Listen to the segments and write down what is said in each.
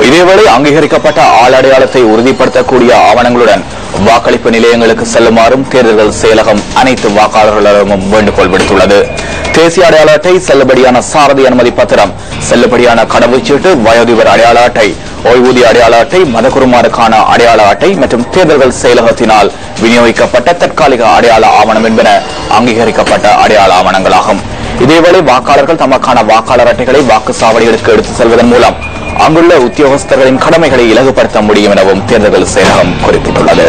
இதேவேளை அங்கீகரிக்கப்பட்ட ஆள் அடையாளத்தை உறுதிப்படுத்தக்கூடிய ஆவணங்களுடன் வாக்களிப்பு நிலையங்களுக்கு செல்லுமாறும் தேர்தல்கள் செயலகம் அனைத்து வாக்காளர்களிடமும் வேண்டுகோள் விடுத்துள்ளது. தேசிய அடையாள அட்டை, செல்லுபடியான சாரதி அனுமதி பத்திரம், செல்லுபடியான கடவுச்சீட்டு, வயோதிபர் அடையாள அட்டை, ஓய்வூதிய அடையாள அட்டை, மதகுருமாருக்கான அடையாள அட்டை மற்றும் தேர்தல்கள் செயலகத்தினால் விநியோகிக்கப்பட்ட தற்காலிக அடையாள ஆவணம் என்பன அங்கீகரிக்கப்பட்ட அடையாள ஆவணங்களாகும். இதேவேளை வாக்காளர்கள் தமக்கான வாக்காளர் அட்டைகளை வாக்குச்சாவடிகளுக்கு எடுத்துச் செல்வதன் மூலம் அங்குள்ள உத்தியோகஸ்தர்களின் கடமைகளை இலகுபடுத்த முடியும் எனவும் தேர்தல்கள் செயலகம் குறிப்பிட்டுள்ளது.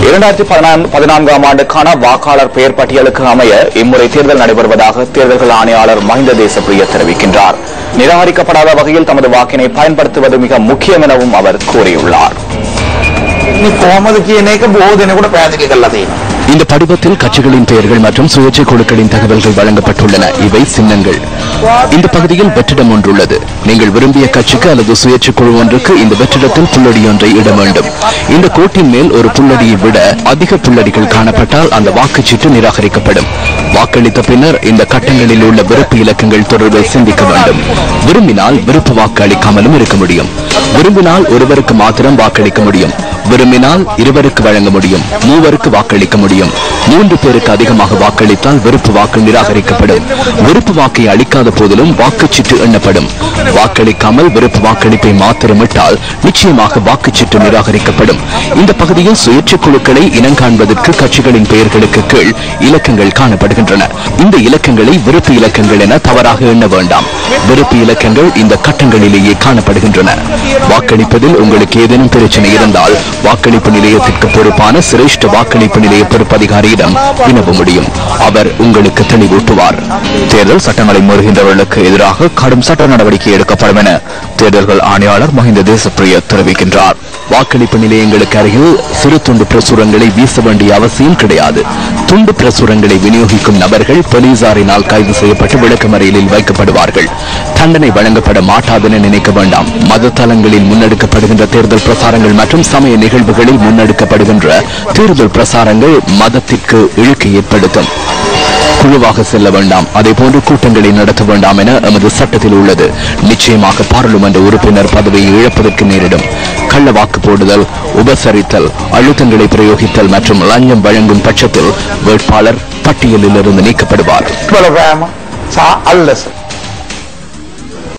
2014ஆம் ஆண்டுக்கான வாக்காளர் பெயர் பட்டியலுக்கு அமைய இம்முறை தேர்தல் நடைபெறுவதாக தேர்தல்கள் ஆணையாளர் மஹிந்த தேசப்பிரிய தெரிவிக்கின்றார். நிராகரிக்கப்படாத வகையில் தமது வாக்கினை பயன்படுத்துவது மிக முக்கியம் எனவும் அவர் கூறியுள்ளார். இந்த படிவத்தில் கட்சிகளின் பெயர்கள் மற்றும் சுயேட்சை குழுக்களின் தகவல்கள் வழங்கப்பட்டுள்ளன. இவை சின்னங்கள். இந்த பகுதியில் வெற்றிடம் ஒன்றுள்ளது. நீங்கள் விரும்பிய கட்சிக்கு அல்லது சுயேட்சை குழு ஒன்றுக்கு இந்த வெற்றிடத்தில் புள்ளடி ஒன்றை இட வேண்டும். இந்த கோட்டின் மேல் ஒரு புள்ளடியை விட அதிக புள்ளடிகள் காணப்பட்டால் அந்த வாக்குச்சீட்டு நிராகரிக்கப்படும். வாக்களித்த பின்னர் இந்த கட்டங்களில் உள்ள விருப்பு இலக்கங்கள் தொடர்பில் சிந்திக்க வேண்டும். விரும்பினால் விருப்பு வாக்கு அளிக்காமலும் இருக்க முடியும். விரும்பினால் ஒருவருக்கு மாத்திரம் வாக்களிக்க முடியும். விரும்பினால் இருவருக்கு வழங்க முடியும். மூவருக்கு வாக்களிக்க முடியும். 3 பேருக்கு அதிகமாக வாக்களித்தால் விருப்பு வாக்கு நிராகரிக்கப்படும். விருப்பு வாக்கை அளிக்காத போதிலும் வாக்குச்சீட்டு எண்ணப்படும். வாக்களிக்காமல் விருப்பு வாக்களிப்பை மாத்திரமிட்டால் நிச்சயமாக வாக்குச்சீட்டு நிராகரிக்கப்படும். இந்த பகுதியில் சுயேட்சை குழுக்களை இனங்காண்பதற்கு கட்சிகளின் பெயர்களுக்கு கீழ் இலக்கங்கள் காணப்படுகின்றன. இந்த இலக்கங்களை விருப்பு இலக்கங்கள் என தவறாக எண்ண வேண்டாம். விருப்பு இலக்கங்கள் இந்த கட்டங்களிலேயே காணப்படுகின்றன. வாக்களிப்பதில் உங்களுக்கு ஏதேனும் பிரச்சனை இருந்தால் வாக்களிப்பு நிலையத்திற்கு பொறுப்பான சிரேஷ்ட வாக்களிப்பு நிலைய பொறுப்பதிகாரியிடம் வினவ முடியும். அவர் உங்களுக்கு தெளிவூட்டுவார். தேர்தல் சட்டங்களை மீறுகின்றவர்களுக்கு எதிராக கடும் சட்ட நடவடிக்கை எடுக்கப்படும் என தேர்தல்கள் ஆணையாளர் மஹிந்த தேசப்பிரிய தெரிவிக்கின்றார். வாக்களிப்பு நிலையங்களுக்கு அருகில் சிறு துண்டு பிரசுரங்களை வீச வேண்டிய அவசியம் கிடையாது. துண்டு பிரசுரங்களை விநியோகிக்கும் நபர்கள் போலீசாரினால் கைது செய்யப்பட்டு விளக்கமறியலில் வைக்கப்படுவார்கள். தண்டனை வழங்கப்பட மாட்டாதென நினைக்க வேண்டாம். மத தலங்களில் முன்னெடுக்கப்படுகின்ற தேர்தல் பிரசாரங்கள் மற்றும் சமய நிகழ்வுகளில் முன்னெடுக்கப்படுகின்ற தேர்தல் பிரசாரங்கள் மதத்திற்கு இழுக்கை ஏற்படுத்தும். குழுவாக செல்ல வேண்டாம். அதே போன்று கூட்டங்களை நடத்த வேண்டாம் என எமது சட்டத்தில் உள்ளது. நிச்சயமாக பாராளுமன்ற உறுப்பினர் பதவியை இழப்பதற்கு நேரிடும். கள்ள வாக்கு போடுதல், உபசரித்தல், அழுத்தங்களை பிரயோகித்தல் மற்றும் லஞ்சம் வழங்கும் பட்சத்தில் வேட்பாளர் பட்டியலில் இருந்து நீக்கப்படுவார்.